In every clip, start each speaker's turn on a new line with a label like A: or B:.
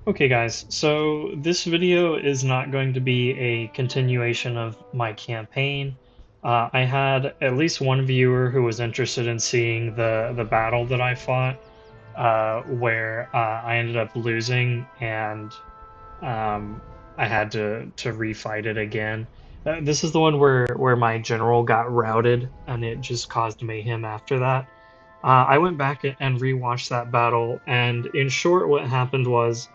A: Okay guys, so this video is not going to be a continuation of my campaign. I had at least one viewer who was interested in seeing the battle that I fought, where I ended up losing and um, I had to refight it again. This is the one where my general got routed and it just caused mayhem after that. I went back and rewatched that battle, and in short, what happened was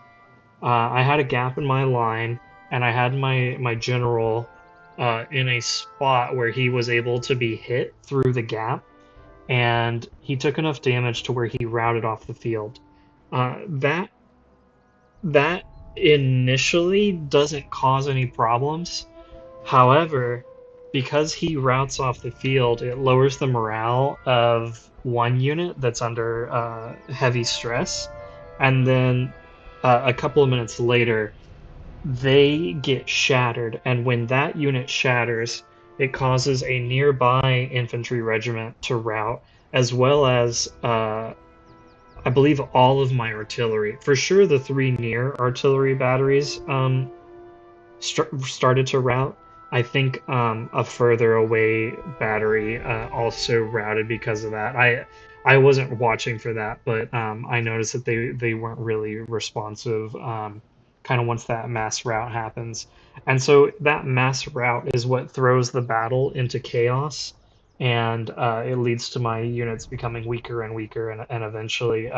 A: I had a gap in my line, and I had my general in a spot where he was able to be hit through the gap, and he took enough damage to where he routed off the field. That initially doesn't cause any problems. However, because he routes off the field, it lowers the morale of one unit that's under heavy stress, and then a couple of minutes later, they get shattered, and when that unit shatters, it causes a nearby infantry regiment to rout, as well as I believe all of my artillery. For sure, the three near artillery batteries started to rout. I think a further away battery also routed because of that. I wasn't watching for that, but I noticed that they weren't really responsive. Kind of once that mass rout happens, and so that mass rout is what throws the battle into chaos, and it leads to my units becoming weaker and weaker, and eventually,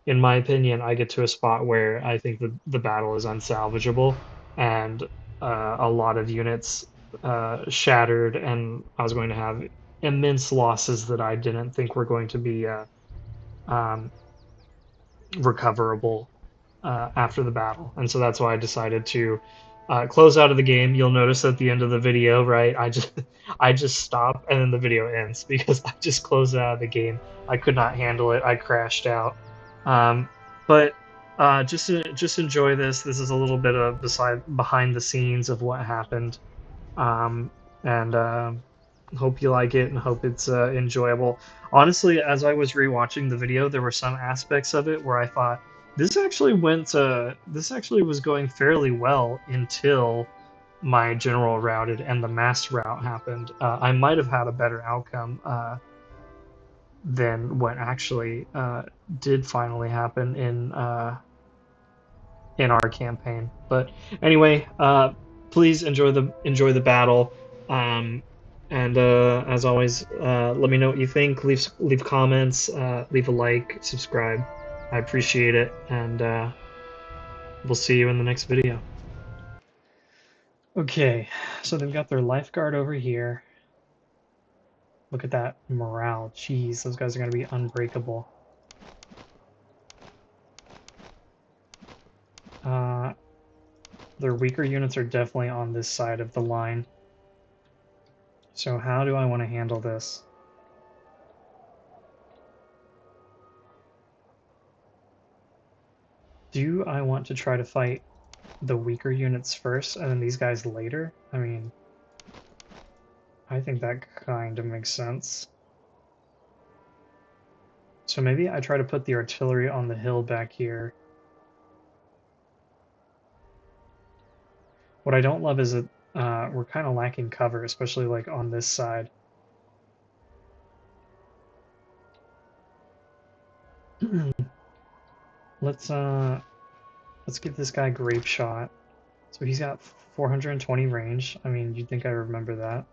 A: in my opinion, I get to a spot where I think the battle is unsalvageable, and a lot of units shattered, and I was going to have immense losses that I didn't think were going to be um, recoverable after the battle. And so that's why I decided to close out of the game. You'll notice at the end of the video, right? I just stop and then the video ends because I just closed out of the game. I could not handle it. I crashed out. Um, but just enjoy this. This is a little bit of behind the scenes of what happened, um, and hope you like it and hope it's enjoyable. Honestly, as I was rewatching the video, there were some aspects of it where I thought this actually was going fairly well until my general routed and the mass rout happened. I might have had a better outcome than what actually did finally happen in our campaign. But anyway, please enjoy the battle. Um, and as always, let me know what you think. Leave comments, leave a like, subscribe. I appreciate it, and we'll see you in the next video. Okay, so they've got their lifeguard over here. Look at that morale. Jeez, those guys are gonna be unbreakable. Uh, their weaker units are definitely on this side of the line. So how do I want to handle this? Do I want to try to fight the weaker units first and then these guys later? I mean, I think that kind of makes sense. So maybe I try to put the artillery on the hill back here. What I don't love is that we're kind of lacking cover, especially like on this side. let's uh let's give this guy grape shot. So he's got 420 range. I mean, you'd think I remember that.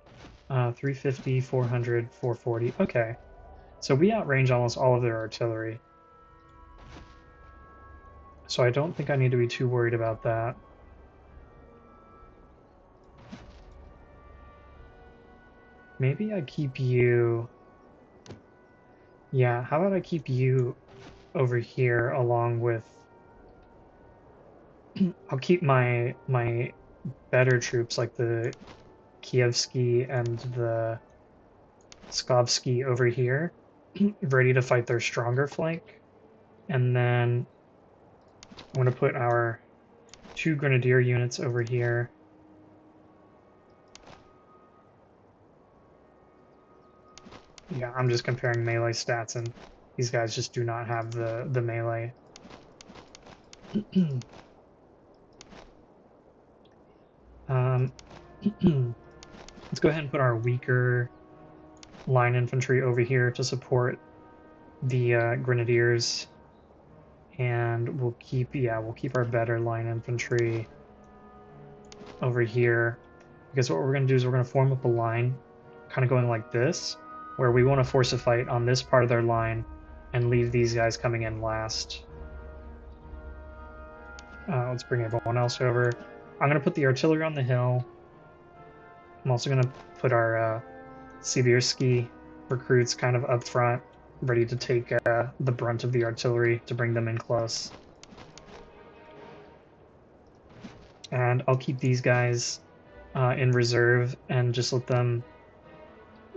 A: 350, 400, 440. Okay. So we outrange almost all of their artillery. So I don't think I need to be too worried about that. Maybe I keep you... Yeah, how about I keep you over here along with... I'll keep my better troops like the Kievsky and the Skovsky over here, ready to fight their stronger flank. And then I'm going to put our 2 grenadier units over here. Yeah, I'm just comparing melee stats, and these guys just do not have the melee. Let's go ahead and put our weaker line infantry over here to support the grenadiers, and we'll keep our better line infantry over here, because what we're going to do is we're going to form up a line kind of going like this, where we want to force a fight on this part of their line and leave these guys coming in last. Let's bring everyone else over. I'm going to put the artillery on the hill. I'm also going to put our Sibirski recruits kind of up front, ready to take the brunt of the artillery to bring them in close. And I'll keep these guys in reserve and just let them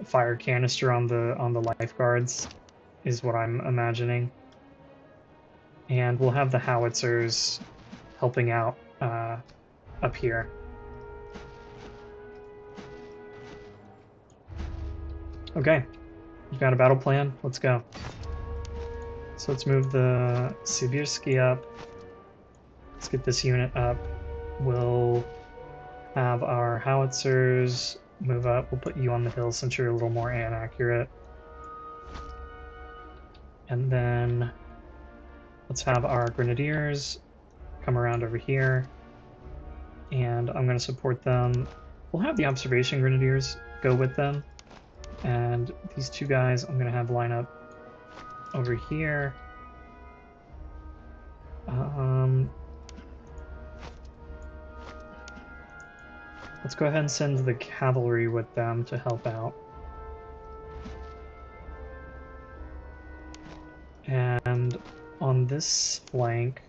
A: fire canister on the lifeguards, is what I'm imagining. And we'll have the howitzers helping out up here. Okay, we've got a battle plan. Let's go. So let's move the Sibirski up. Let's get this unit up. We'll have our howitzers move up. We'll put you on the hill since you're a little more inaccurate. And then let's have our grenadiers come around over here. And I'm going to support them. We'll have the observation grenadiers go with them. And these two guys I'm going to have line up over here. Let's go ahead and send the cavalry with them to help out. And on this flank,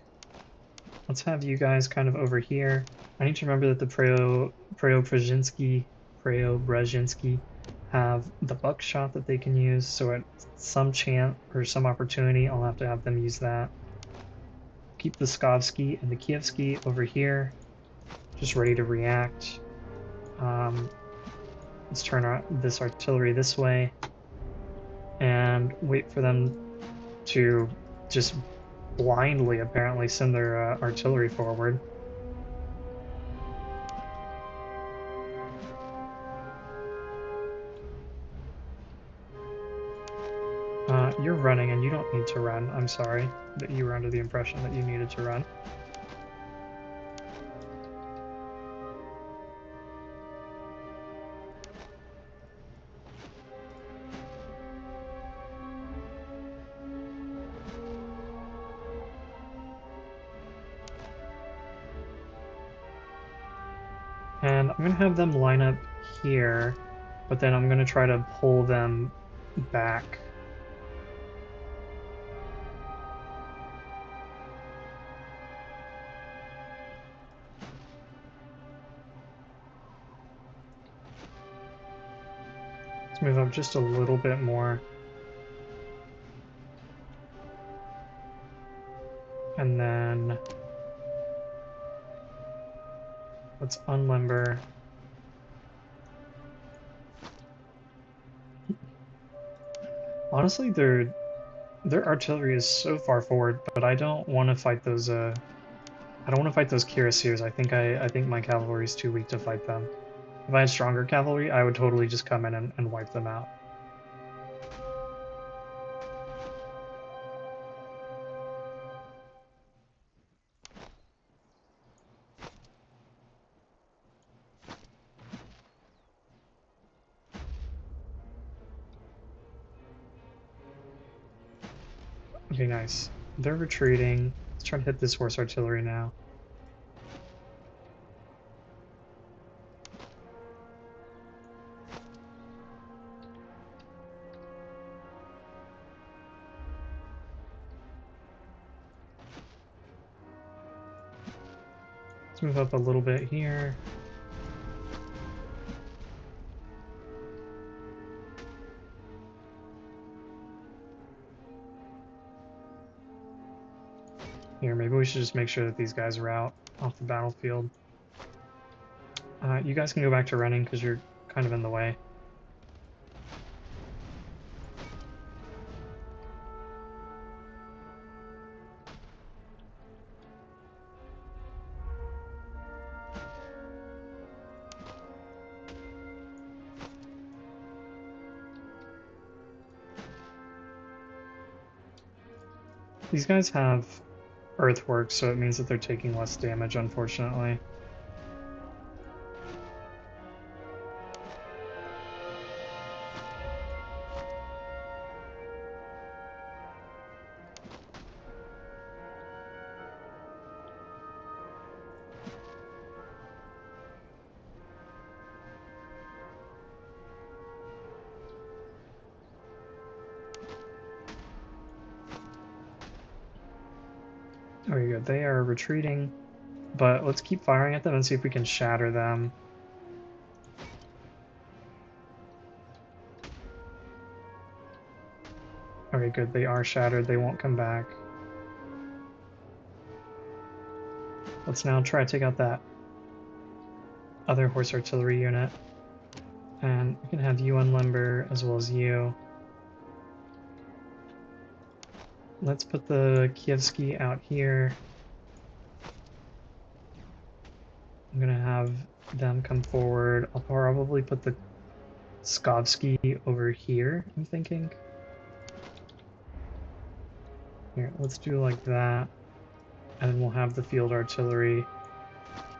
A: let's have you guys kind of over here. I need to remember that the Preobrazhensky have the buckshot that they can use, so at some chance or some opportunity, I'll have to have them use that. Keep the Skovsky and the Kievsky over here, just ready to react. Let's turn this artillery this way and wait for them to just blindly, apparently, send their artillery forward. You're running and you don't need to run. I'm sorry that you were under the impression that you needed to run. And I'm going to have them line up here, but then I'm going to try to pull them back. Let's move up just a little bit more. And then let's unlimber. Honestly, their artillery is so far forward, but I don't want to fight those. I don't want to fight those cuirassiers. I think my cavalry is too weak to fight them. If I had stronger cavalry, I would totally just come in and wipe them out. Okay, nice. They're retreating. Let's try to hit this horse artillery now. Let's move up a little bit here. Here, maybe we should just make sure that these guys are out off the battlefield. You guys can go back to running because you're kind of in the way. These guys have earthworks, so it means that they're taking less damage, unfortunately. Very good. They are retreating, but let's keep firing at them and see if we can shatter them. Okay, good. They are shattered. They won't come back. Let's now try to take out that other horse artillery unit. And we can have you unlimber as well as you. Let's put the Kievsky out here. I'm gonna have them come forward. I'll probably put the Skovsky over here, I'm thinking. Here, let's do like that. And then we'll have the field artillery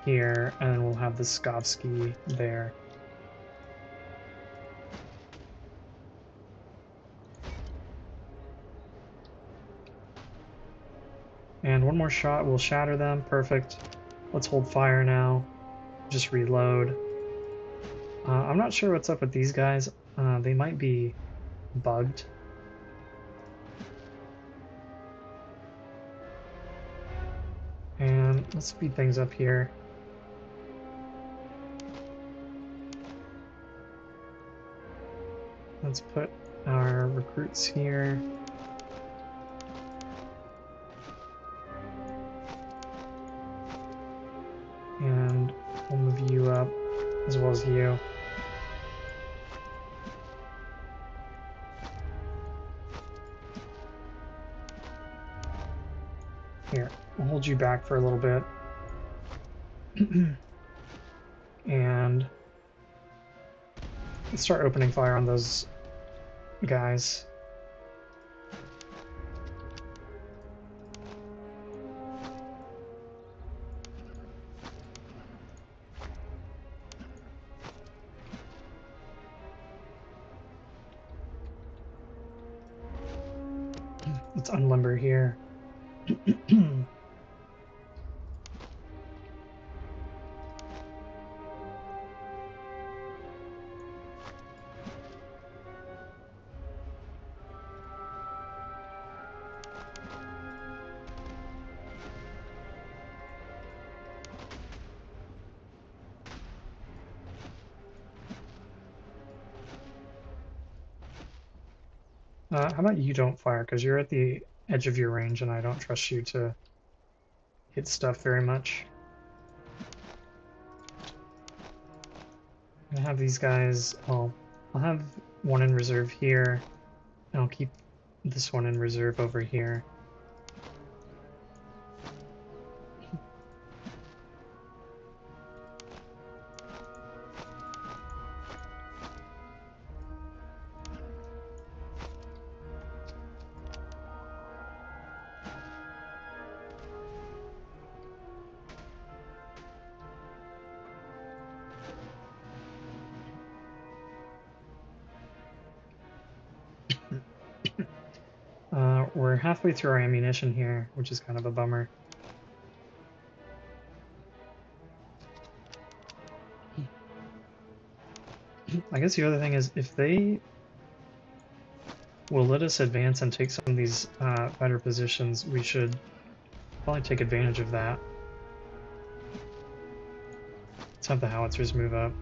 A: here, and then we'll have the Skovsky there. And one more shot will shatter them. Perfect. Let's hold fire now. Just reload. I'm not sure what's up with these guys. They might be bugged. And let's speed things up here. Let's put our recruits here. And we'll move you up as well as you. Here, we'll hold you back for a little bit. And let's start opening fire on those guys. Let's unlimber here. How about you don't fire, because you're at the edge of your range and I don't trust you to hit stuff very much. I'm gonna have these guys, well, I'll have one in reserve here, and I'll keep this one in reserve over here. We're halfway through our ammunition here, which is kind of a bummer. I guess the other thing is, if they will let us advance and take some of these better positions, we should probably take advantage of that. Let's have the howitzers move up.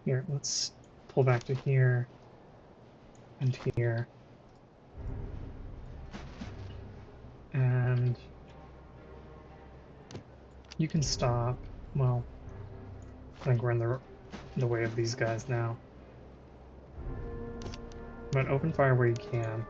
A: Here, let's pull back to here and here. And you can stop. Well, I think we're in the way of these guys now. But open fire where you can.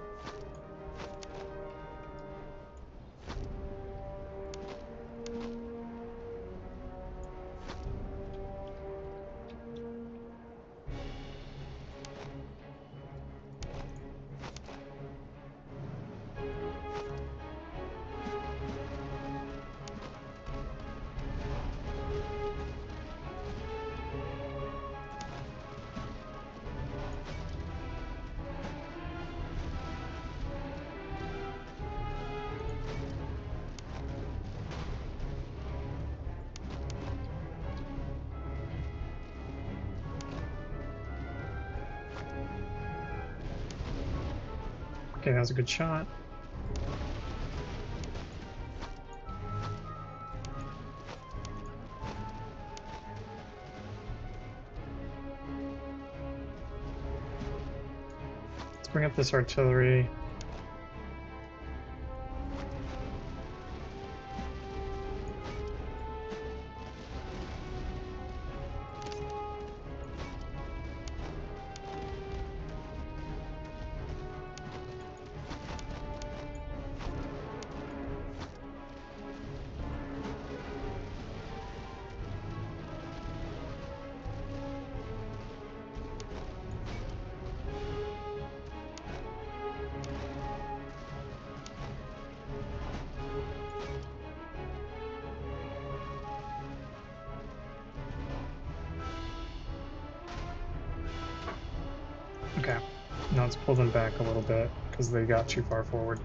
A: Okay, that was a good shot. Let's bring up this artillery. Okay, now let's pull them back a little bit because they got too far forward.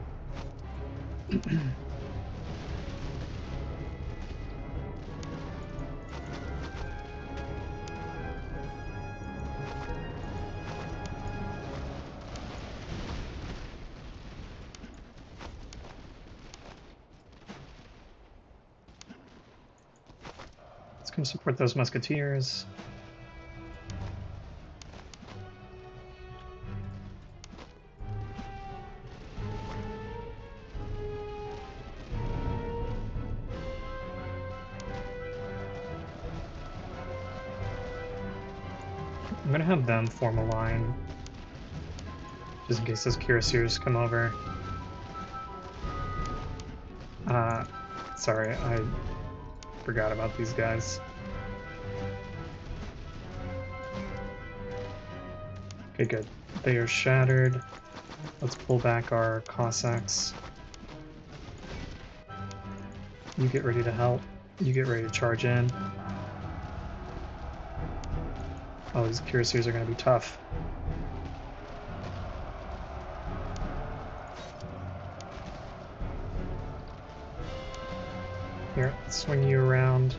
A: Let's come support those musketeers. I'm gonna have them form a line, just in case those cuirassiers come over. Sorry, I forgot about these guys. Okay, good. They are shattered. Let's pull back our Cossacks. You get ready to help. You get ready to charge in. Oh, these cuirassiers are going to be tough. Here, let's swing you around.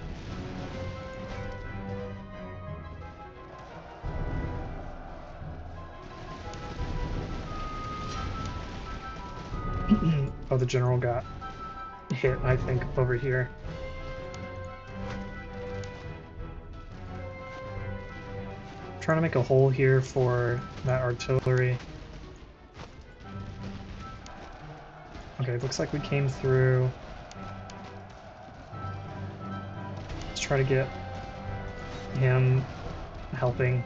A: Oh, the general got hit, I think, over here. I'm trying to make a hole here for that artillery. Okay, looks like we came through. Let's try to get him helping.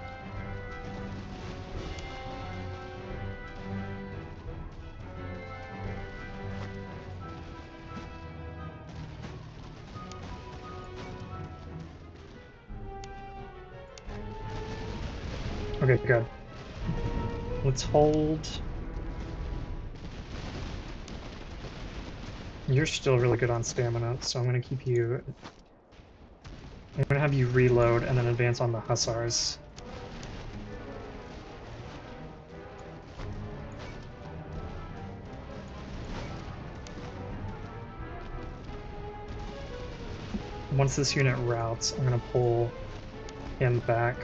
A: Okay, good. Let's hold. You're still really good on stamina, so I'm going to keep you. I'm going to have you reload and then advance on the hussars. Once this unit routs, I'm going to pull him back.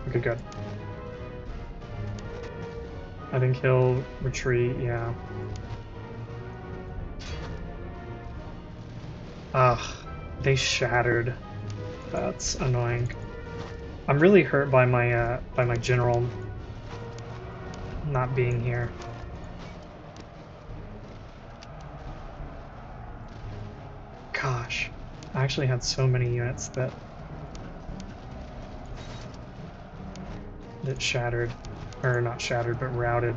A: Okay, good. I think he'll retreat, yeah. Ugh, they shattered. That's annoying. I'm really hurt by my general not being here. Gosh, I actually had so many units that shattered, or not shattered, but routed.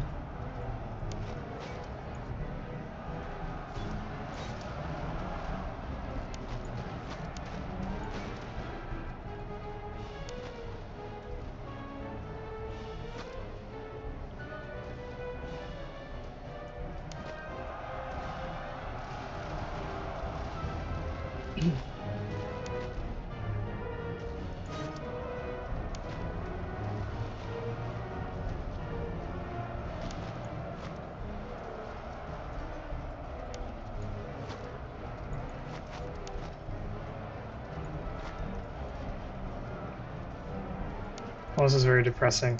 A: Well, this is very depressing.